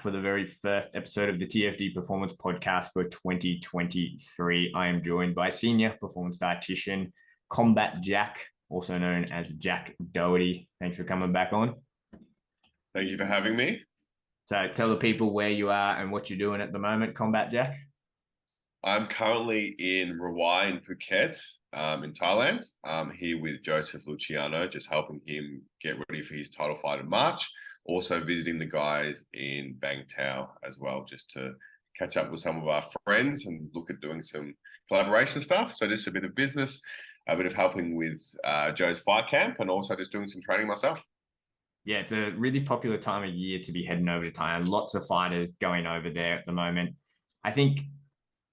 for the very first episode of the TFD Performance Podcast for 2023. I am joined by senior performance dietitian, Combat Jack, also known as Jack Doherty. Thanks for coming back on. Thank you for having me. So tell the people where you are and what you're doing at the moment, Combat Jack. I'm currently in Rawai in Phuket, in Thailand. I'm here with Joseph Luciano, just helping him get ready for his title fight in March. Also visiting the guys in Bangtao as well, just to catch up with some of our friends and look at doing some collaboration stuff. So just a bit of business, a bit of helping with Joe's fight camp, and also just doing some training myself. Yeah, it's a really popular time of year to be heading over to Thailand. Lots of fighters going over there at the moment. I think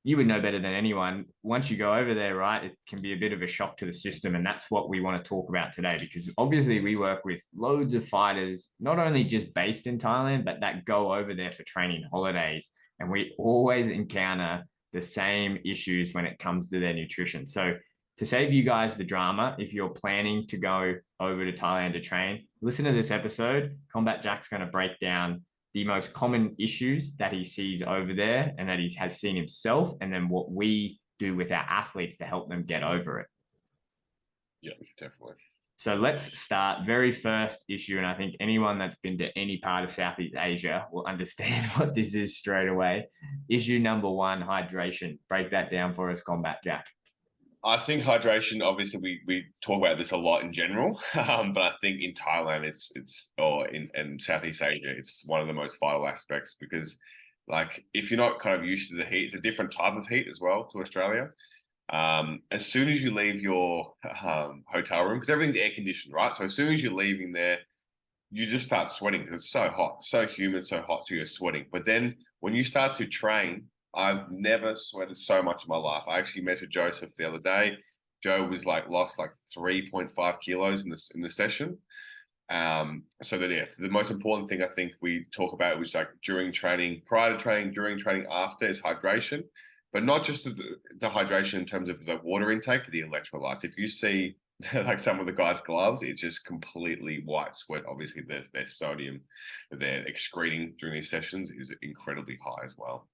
you would know better than anyone. Once you go over there, right, it can be a bit of a shock to the system. And that's what we want to talk about today, because obviously we work with loads of fighters, not only just based in Thailand, but that go over there for training holidays. And we always encounter the same issues when it comes to their nutrition. So to save you guys the drama, if you're planning to go over to Thailand to train, listen to this episode. Combat Jack's going to break down the most common issues that he sees over there and that he has seen himself, and then what we do with our athletes to help them get over it. Yeah, definitely. So let's start. Very first issue, and I think anyone that's been to any part of Southeast Asia will understand what this is straight away. Issue number one, hydration. Break that down for us, Combat Jack. I think hydration, obviously we talk about this a lot in general, but I think in Thailand or in Southeast Asia, it's one of the most vital aspects, because like if you're not kind of used to the heat, it's a different type of heat as well to Australia. As soon as you leave your hotel room, because everything's air conditioned, right? So as soon as you're leaving there, you just start sweating because it's so hot, so humid, so hot, so you're sweating. But then when you start to train, I've never sweated so much in my life. I actually met with Joseph the other day. Joe was lost 3.5 kilos in the session. So that yeah, the most important thing I think we talk about was like during training, prior to training, during training, after is hydration, but not just the hydration in terms of the water intake, but the electrolytes. If you see like some of the guys' gloves, it's just completely white sweat. Obviously, their sodium that they're excreting during these sessions is incredibly high as well.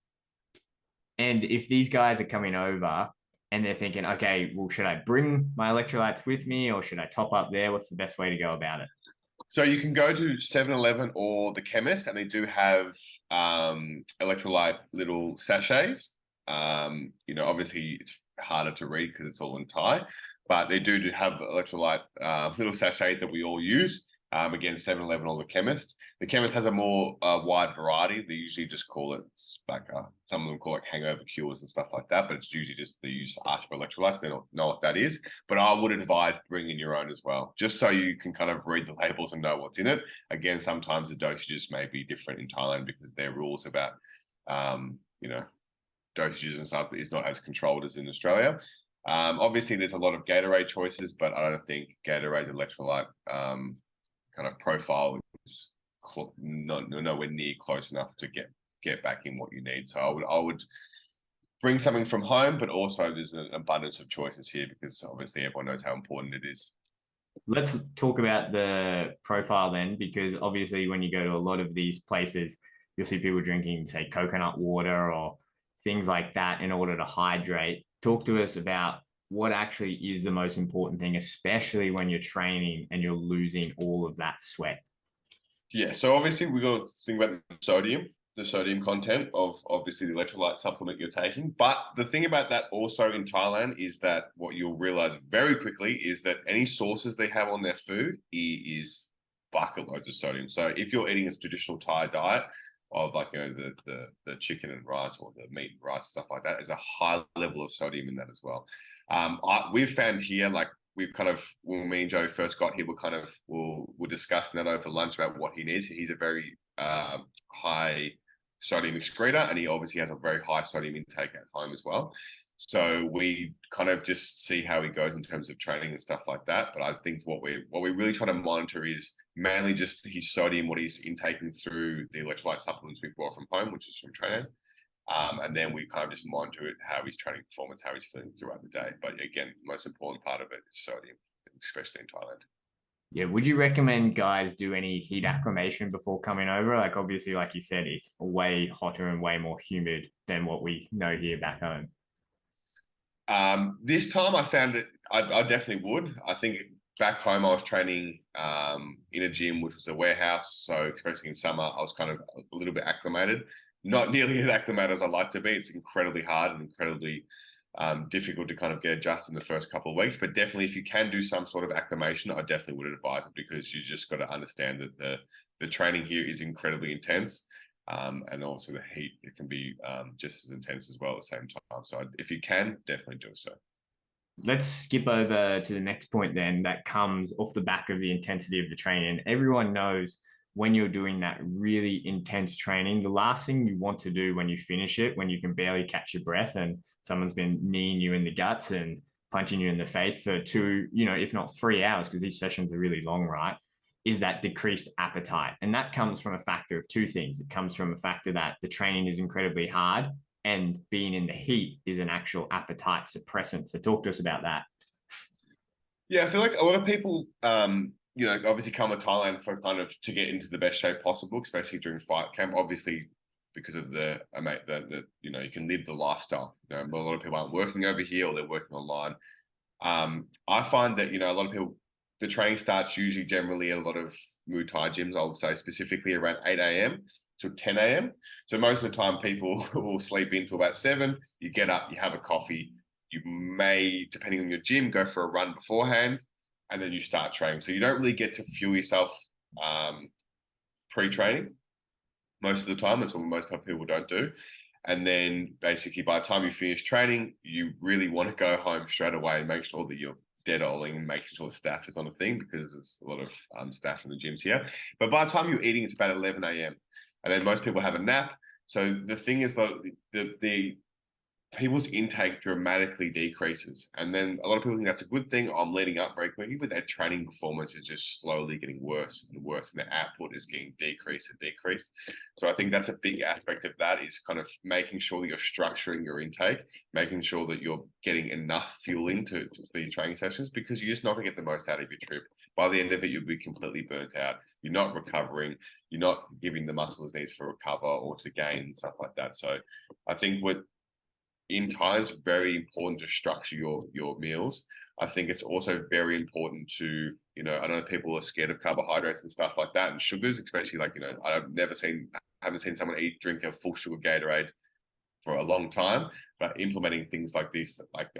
And if these guys are coming over and they're thinking, okay, well, should I bring my electrolytes with me or should I top up there? What's the best way to go about it? So you can go to 7-Eleven or the chemist, and they do have electrolyte little sachets. Obviously it's harder to read because it's all in Thai, but they do have electrolyte little sachets that we all use. Again, 7-Eleven or the chemist. The chemist has a more wide variety. They usually just call it some of them call it hangover cures and stuff like that, but it's usually just they use ask for electrolytes. They don't know what that is, but I would advise bringing your own as well, just so you can kind of read the labels and know what's in it. Again, sometimes the dosages may be different in Thailand because their rules about dosages and stuff is not as controlled as in Australia. Obviously, there's a lot of Gatorade choices, but I don't think Gatorade's electrolyte kind of profile is nowhere near close enough to get back in what you need. So I would bring something from home, but also there's an abundance of choices here because obviously everyone knows how important it is. Let's talk about the profile then, because obviously when you go to a lot of these places, you'll see people drinking, say, coconut water or things like that in order to hydrate. Talk to us about what actually is the most important thing, especially when you're training and you're losing all of that sweat. Yeah, so obviously we got to think about the sodium content of obviously the electrolyte supplement you're taking. But the thing about that also in Thailand is that what you'll realize very quickly is that any sauces they have on their food is bucket loads of sodium. So if you're eating a traditional Thai diet of the chicken and rice or the meat and rice, stuff like that, there's a high level of sodium in that as well. We've found here, we've kind of, when me and Joe first got here, we're discussing that over lunch about what he needs. He's a very high sodium excreter, and he obviously has a very high sodium intake at home as well. So we kind of just see how he goes in terms of training and stuff like that. But I think what we really try to monitor is mainly just his sodium, what he's intaking through the electrolyte supplements we brought from home, which is from training. And then we kind of just monitor it, how he's training performance, how he's feeling throughout the day. But again, the most important part of it is sodium, especially in Thailand. Yeah, would you recommend guys do any heat acclimation before coming over? Like obviously, like you said, it's way hotter and way more humid than what we know here back home. This time I found it, I definitely would. I think back home I was training in a gym, which was a warehouse. So, especially in summer, I was kind of a little bit acclimated. Not nearly as acclimated as I'd like to be. It's incredibly hard and incredibly difficult to kind of get adjusted in the first couple of weeks. But definitely, if you can do some sort of acclimation, I definitely would advise it because you just got to understand that the training here is incredibly intense. And also the heat, it can be just as intense as well at the same time. So if you can, definitely do so. Let's skip over to the next point then that comes off the back of the intensity of the training. Everyone knows when you're doing that really intense training, the last thing you want to do when you finish it, when you can barely catch your breath and someone's been kneeing you in the guts and punching you in the face for 2, if not 3 hours, because these sessions are really long, right? Is that decreased appetite. And that comes from a factor of two things. It comes from a factor that the training is incredibly hard and being in the heat is an actual appetite suppressant. So talk to us about that. Yeah, I feel like a lot of people, obviously come to Thailand for kind of to get into the best shape possible, especially during fight camp. Obviously, because of you can live the lifestyle. A lot of people aren't working over here or they're working online. I find that a lot of people, the training starts usually generally at a lot of Muay Thai gyms. I would say specifically around 8 a.m. to 10 a.m. So most of the time, people will sleep into about 7. You get up, you have a coffee. You may, depending on your gym, go for a run beforehand, and then you start training. So you don't really get to fuel yourself pre-training most of the time. That's what most people don't do. And then basically by the time you finish training, you really want to go home straight away and make sure that you're dead oling and making sure the staff is on a thing because there's a lot of staff in the gyms here. But by the time you're eating, it's about 11 a.m. And then most people have a nap. So the thing is that the people's intake dramatically decreases. And then a lot of people think that's a good thing. I'm leading up very quickly, but their training performance is just slowly getting worse and worse, and their output is getting decreased and decreased. So I think that's a big aspect of that is kind of making sure that you're structuring your intake, making sure that you're getting enough fueling to for your training sessions because you're just not going to get the most out of your trip. By the end of it, you'll be completely burnt out. You're not recovering. You're not giving the muscles needs for recover or to gain and stuff like that. So I think in Thailand, it's very important to structure your meals. I think it's also very important to, I know people are scared of carbohydrates and stuff like that and sugars, especially haven't seen someone drink a full sugar Gatorade for a long time, but implementing things like this, like,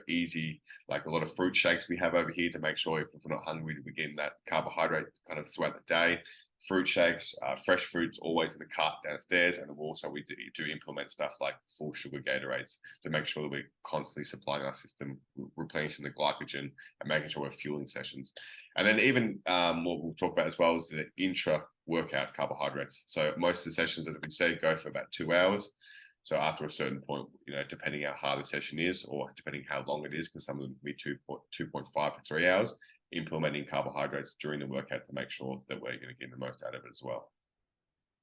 easy, like a lot of fruit shakes we have over here to make sure if we're not hungry, we're getting that carbohydrate kind of throughout the day. Fruit shakes, fresh fruits always in the cart downstairs, and also we do implement stuff like full sugar Gatorades to make sure that we're constantly supplying our system, replenishing the glycogen, and making sure we're fueling sessions. And then even what we'll talk about as well is the intra workout carbohydrates. So most of the sessions, as we said, go for about 2 hours. So after a certain point, depending how hard the session is or depending how long it is, because some of them can be 2.5 to 3 hours, implementing carbohydrates during the workout to make sure that we're going to get the most out of it as well.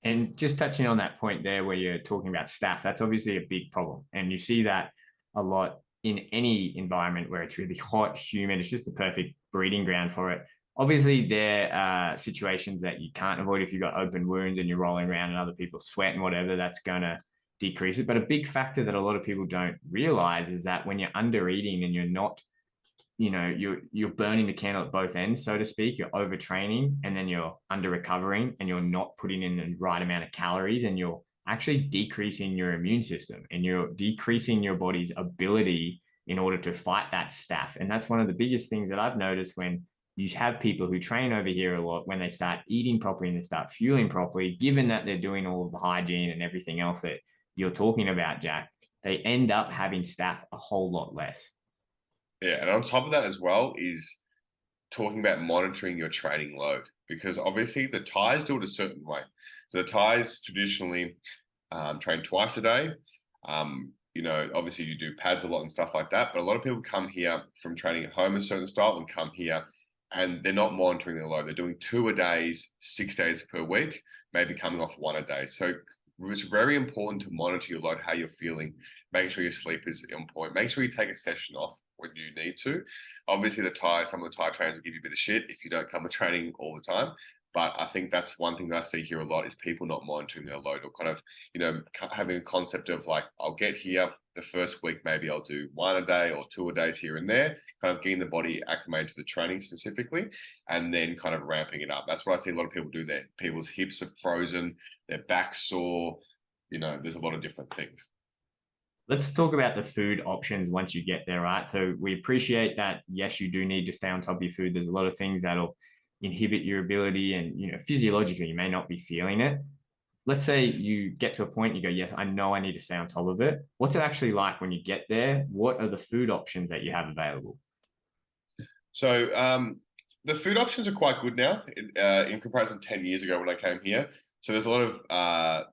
And just touching on that point there where you're talking about staff, that's obviously a big problem. And you see that a lot in any environment where it's really hot, humid. It's just the perfect breeding ground for it. Obviously, there are situations that you can't avoid if you've got open wounds and you're rolling around and other people sweat and whatever, that's going to decrease it. But a big factor that a lot of people don't realize is that when you're under eating and you're not, you're burning the candle at both ends, so to speak. You're overtraining and then you're under recovering and you're not putting in the right amount of calories and you're actually decreasing your immune system and you're decreasing your body's ability in order to fight that staph. And that's one of the biggest things that I've noticed when you have people who train over here a lot, when they start eating properly and they start fueling properly, given that they're doing all of the hygiene and everything else that you're talking about, Jack, they end up having staph a whole lot less. Yeah, and on top of that as well is talking about monitoring your training load because obviously the Thais do it a certain way. So the Thais traditionally train twice a day. Obviously you do pads a lot and stuff like that, but a lot of people come here from training at home a certain style and come here and they're not monitoring their load. They're doing 2 a days, 6 days per week, maybe coming off 1 a day. So it's very important to monitor your load, how you're feeling, making sure your sleep is on point, make sure you take a session off when you need to. Obviously, some of the Thai trainers will give you a bit of shit if you don't come to training all the time. But I think that's one thing that I see here a lot is people not monitoring their load, or kind of, having a concept of like, I'll get here the first week, maybe I'll do 1 a day or 2 a days here and there, kind of getting the body acclimated to the training specifically, and then kind of ramping it up. That's what I see a lot of people do there. People's hips are frozen, their back's sore, there's a lot of different things. Let's talk about the food options once you get there, right? So we appreciate that, yes, you do need to stay on top of your food. There's a lot of things that'll inhibit your ability, and physiologically you may not be feeling it. Let's say you get to a point, you go, yes, I know I need to stay on top of it. What's it actually like when you get there? What are the food options that you have available? So the food options are quite good now in comparison to 10 years ago when I came here. So there's a lot of,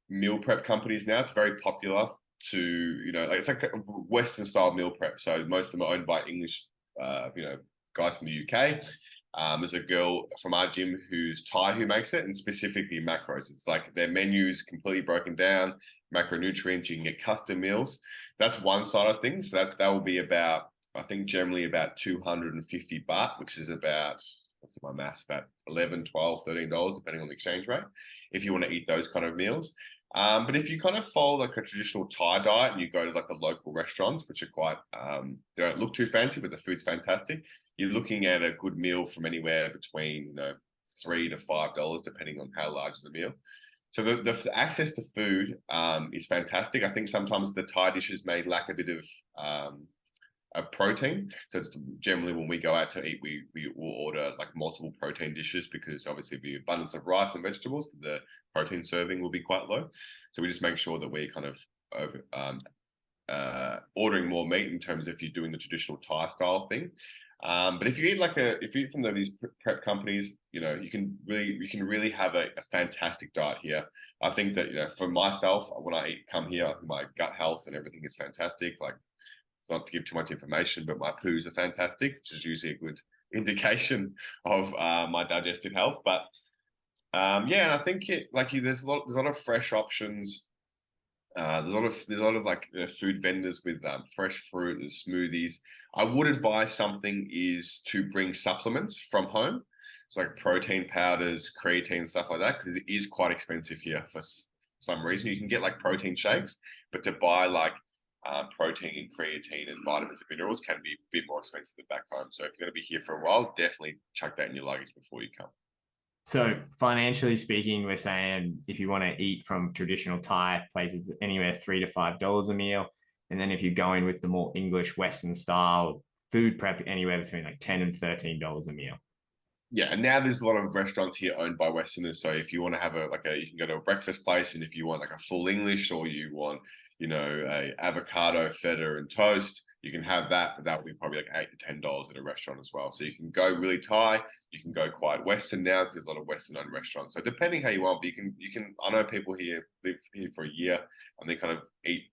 meal prep companies now. It's very popular to, it's like a Western style meal prep. So most of them are owned by English, guys from the UK. There's a girl from our gym who's Thai who makes it, and specifically macros. It's like their menu's completely broken down, macronutrients. You can get custom meals. That's one side of things. That will be about, I think, generally about 250 baht, which is about, what's my maths, about 11, 12, $13, depending on the exchange rate, if you want to eat those kind of meals. But if you kind of follow like a traditional Thai diet and you go to like the local restaurants, which are quite, they don't look too fancy, but the food's fantastic, you're looking at a good meal from anywhere between, $3 to $5, depending on how large the meal. So the access to food is fantastic. I think sometimes the Thai dishes may lack a bit of protein. So it's generally when we go out to eat, we will order like multiple protein dishes, because obviously the abundance of rice and vegetables, the protein serving will be quite low. So we just make sure that we're kind of ordering more meat in terms of if you're doing the traditional Thai style thing. But if you eat from these prep companies, you can really have a fantastic diet here. I think that, for myself, when I come here, my gut health and everything is fantastic. Like, not to give too much information, but my poos are fantastic, which is usually a good indication of my digestive health. But yeah, and I think there's a lot of fresh options. There's a lot of like food vendors with fresh fruit and smoothies. I would advise something is to bring supplements from home, so like protein powders, creatine, stuff like that, because it is quite expensive here for some reason. You can get like protein shakes, but to buy like protein and creatine and vitamins and minerals can be a bit more expensive than back home. So if you're going to be here for a while, definitely chuck that in your luggage before you come. So financially speaking, we're saying if you want to eat from traditional Thai places, anywhere $3 to $5 a meal. And then if you're going with the more English Western style food prep, anywhere between like $10 and $13 a meal. Yeah, and now there's a lot of restaurants here owned by Westerners. So if you want to have you can go to a breakfast place, and if you want like a full English, or you want, a avocado, feta, and toast, you can have that. But that will be probably like $8 to $10 at a restaurant as well. So you can go really Thai, you can go quite Western now, because there's a lot of Western owned restaurants. So depending how you want, but you can. I know people here live here for a year, and they kind of eat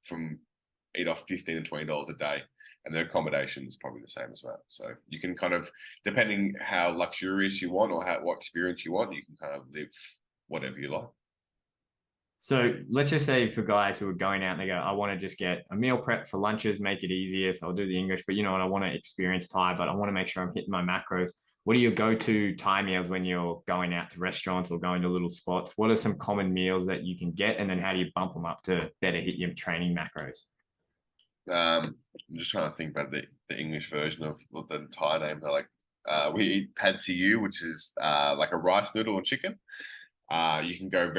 off $15 to $20 a day, and their accommodation is probably the same as well. So you can kind of, depending how luxurious you want or what experience you want, you can kind of live whatever you like. So let's just say for guys who are going out and they go, I want to just get a meal prep for lunches, make it easier. So I'll do the English, but I want to experience Thai, but I want to make sure I'm hitting my macros. What are your go-to Thai meals when you're going out to restaurants or going to little spots? What are some common meals that you can get? And then how do you bump them up to better hit your training macros? I'm just trying to think about the English version of what the Thai names are. Like, we eat pad see ew, which is like a rice noodle and chicken. You can go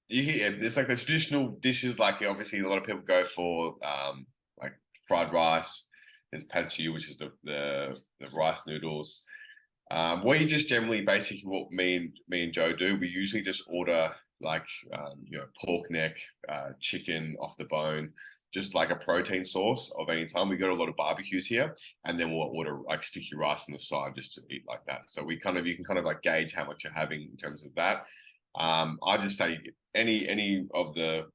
it's like the traditional dishes. Like, obviously a lot of people go for like fried rice. There's pad see ew, which is the rice noodles. We just generally, basically, what me and Joe do, we usually just order like pork neck, chicken off the bone, just like a protein source of any time. We go to a lot of barbecues here, and then we'll order like sticky rice on the side just to eat like that. So you can kind of like gauge how much you're having in terms of that. I just say any of the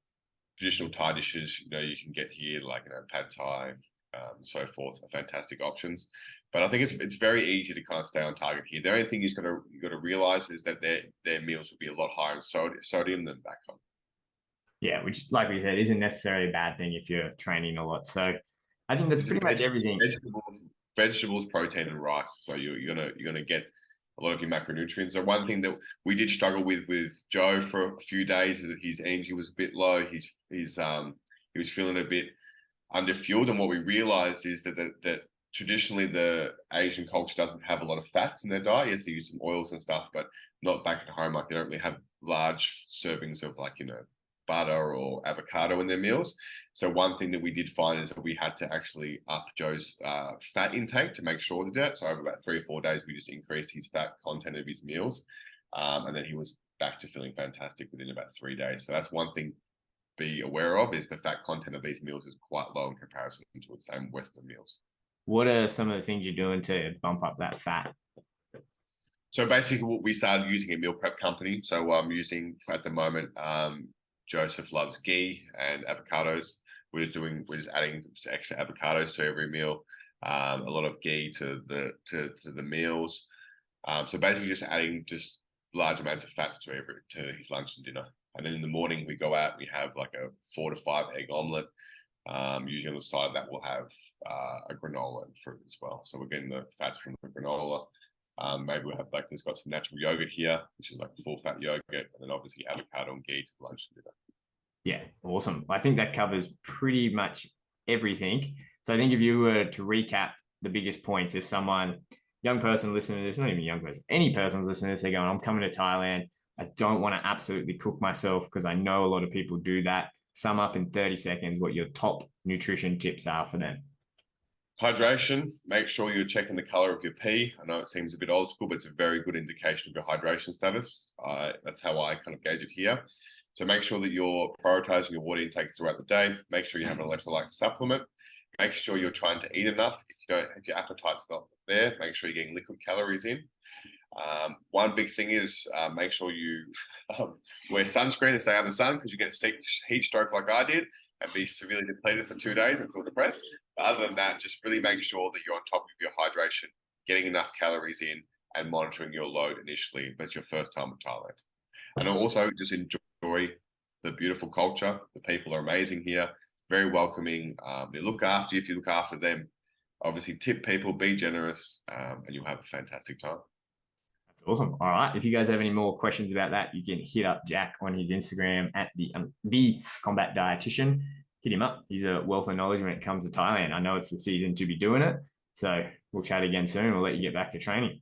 traditional Thai dishes, you can get here, like pad Thai, so forth, are fantastic options. But I think it's very easy to kind of stay on target here. The only thing you got to realize is that their meals will be a lot higher in sodium than back home. Yeah, which, like we said, isn't necessarily a bad thing if you're training a lot. So I think that's It's pretty much everything. vegetables, protein, and rice. So you're gonna get a lot of your macronutrients. So one thing that we did struggle with Joe for a few days is that his energy was a bit low. He was feeling a bit underfueled, and what we realized is that traditionally the Asian culture doesn't have a lot of fats in their diet. Yes, they use some oils and stuff, but not back at home. Like they don't really have large servings of like butter or avocado in their meals. So one thing that we did find is that we had to actually up Joe's fat intake to make sure that. So over about 3 or 4 days, we just increased his fat content of his meals, and then he was back to feeling fantastic within about 3 days. So that's one thing to be aware of, is the fat content of these meals is quite low in comparison to the same Western meals. What are some of the things you're doing to bump up that fat? So basically, we started using a meal prep company. So I'm using at the moment. Joseph loves ghee and avocados. We're just adding some extra avocados to every meal. A lot of ghee to the meals. So basically, just adding just large amounts of fats to his lunch and dinner. And then in the morning, we go out. We have like a 4 to 5 egg omelet. Usually on the side of that, we'll have a granola and fruit as well. So we're getting the fats from the granola. Maybe we'll have there's got some natural yogurt here, which is like a full fat yogurt, and then obviously avocado and ghee to lunch and dinner. Yeah, awesome. I think that covers pretty much everything. So I think if you were to recap the biggest points, if young person listening to this, not even young person, any person's listening to this, they're going, I'm coming to Thailand. I don't want to absolutely cook myself because I know a lot of people do that. Sum up in 30 seconds what your top nutrition tips are for them. Hydration, make sure you're checking the color of your pee. I know it seems a bit old school, but it's a very good indication of your hydration status. That's how I kind of gauge it here. So make sure that you're prioritizing your water intake throughout the day. Make sure you have an electrolyte supplement. Make sure you're trying to eat enough. If your appetite's not there, make sure you're getting liquid calories in. One big thing is make sure you wear sunscreen and stay out of the sun, because you get heat stroke like I did and be severely depleted for 2 days and feel depressed. But other than that, just really make sure that you're on top of your hydration, getting enough calories in, and monitoring your load initially if it's your first time in Thailand. And also just enjoy the beautiful culture. The people are amazing here, very welcoming. They look after you if you look after them. Obviously, tip people, be generous, and you'll have a fantastic time. That's awesome. All right. If you guys have any more questions about that, you can hit up Jack on his Instagram at the Combat Dietitian. Hit him up. He's a wealth of knowledge when it comes to Thailand. I know it's the season to be doing it. So we'll chat again soon. We'll let you get back to training.